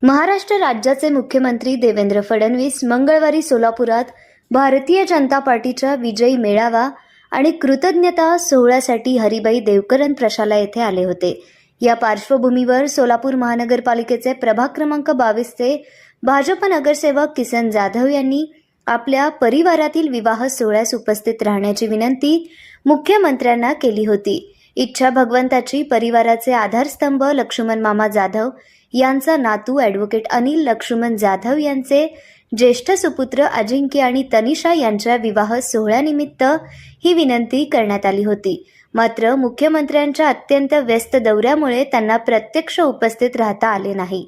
महाराष्ट्र राज्याचे मुख्यमंत्री देवेंद्र फडणवीस मंगळवारी सोलापुरात भारतीय जनता पार्टीच्या विजयी मेळावा आणि कृतज्ञता सोहळ्यासाठी हरिभाई देवकरण प्रशाला येथे आले होते। या पार्श्वभूमीवर सोलापूर महानगरपालिकेचे प्रभाग क्रमांक 22 चे भाजप नगरसेवक किसन जाधव यांनी आपल्या परिवारातील विवाह सोहळ्यास उपस्थित राहण्याची विनंती मुख्यमंत्र्यांना केली होती। इच्छा भगवंताची परिवाराचे आधारस्तंभ लक्ष्मण मामा जाधव यांचा नातू ॲडव्होकेट अनिल लक्ष्मण जाधव यांचे ज्येष्ठ सुपुत्र अजिंक्य आणि तनिषा यांच्या विवाह सोहळ्यानिमित्त ही विनंती करण्यात आली होती। मात्र मुख्यमंत्र्यांच्या अत्यंत व्यस्त दौऱ्यामुळे त्यांना प्रत्यक्ष उपस्थित राहता आले नाही।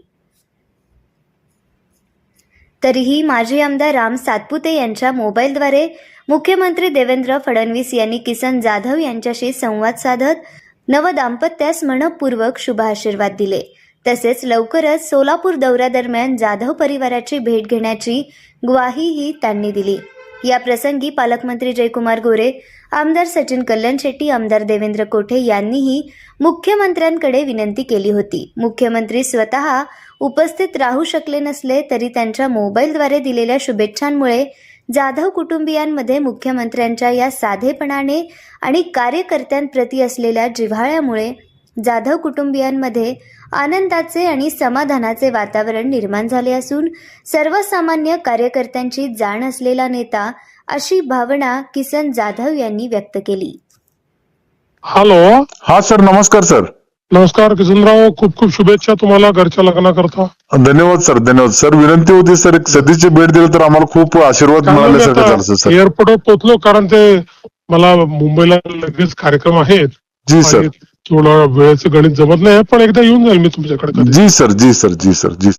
तरीही माजी आमदार राम सातपुते यांच्या मोबाईलद्वारे मुख्यमंत्री देवेंद्र फडणवीस यांनी किसन जाधव यांच्याशी संवाद साधत नवदाम्पत्यास मनपूर्वक शुभाशीर्वाद दिले। तसेच लवकरच सोलापूर दौऱ्यादरम्यान जाधव परिवाराची भेट घेण्याची ग्वाहीही त्यांनी दिली। या प्रसंगी पालकमंत्री जयकुमार गोरे, आमदार सचिन कल्याण शेट्टी, आमदार देवेंद्र कोठे यांनीही मुख्यमंत्र्यांकडे विनंती केली होती। मुख्यमंत्री स्वतः उपस्थित राहू शकले नसले तरी त्यांच्या मोबाईलद्वारे दिलेल्या शुभेच्छांमुळे जाधव कुटुंबियांमध्ये मुख्यमंत्र्यांच्या या साधेपणाने आणि कार्यकर्त्यांप्रती असलेल्या जिव्हाळ्यामुळे जाधव कुटुंबियांमध्ये आनंदाचे आणि समाधानाचे वातावरण निर्माण झाले असून सर्वसामान्य कार्यकर्त्यांची जाण असलेला नेता अशी भावना किसन जाधव यांनी व्यक्त केली। हॅलो, हा सर, नमस्कार सर। नमस्कार किसनराव, खूप खूप शुभेच्छा तुम्हाला घरच्या लग्नाकरता। धन्यवाद सर, धन्यवाद सर। विनंती होती सर, एक सदीची भेट दिली तर आम्हाला खूप आशीर्वाद मिळाल्यासारखं झालं सर। एअरपोर्टवर पोहोचलो, कारण ते मला मुंबईला लगेच कार्यक्रम आहेत। जी सर, थोडं वेळेचं गणित जमत नाही, पण एकदा येऊन जाईल मी तुमच्याकडे। जी सर, जी सर, जी सर, जी